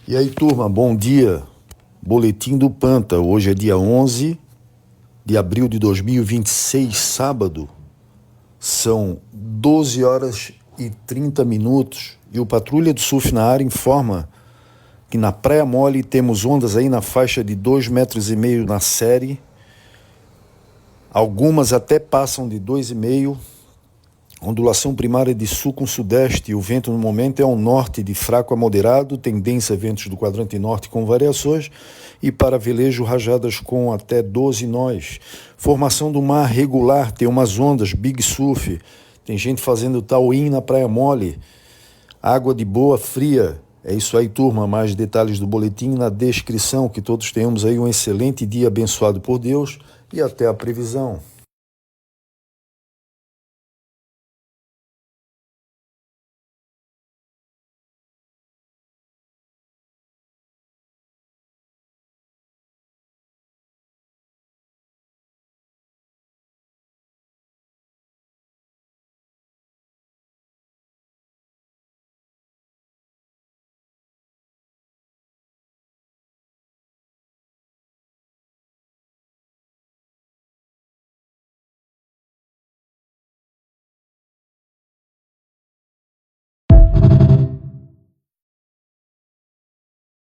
E aí, turma, bom dia. Boletim do Panta. Hoje é dia 11 de abril de 2026, sábado. São 12 horas e 30 minutos e o Patrulha do Surf na área informa que na Praia Mole temos ondas aí na faixa de 2,5 metros na série. Algumas até passam de 2,5. Ondulação primária de sul com sudeste e o vento no momento é um norte de fraco a moderado, tendência a ventos do quadrante norte com variações e para velejo rajadas com até 12 nós. Formação do mar regular, tem umas ondas, big surf, tem gente fazendo tauim na Praia Mole, água de boa, fria. É isso aí, turma, mais detalhes do boletim na descrição, que todos tenhamos aí um excelente dia abençoado por Deus e até a previsão.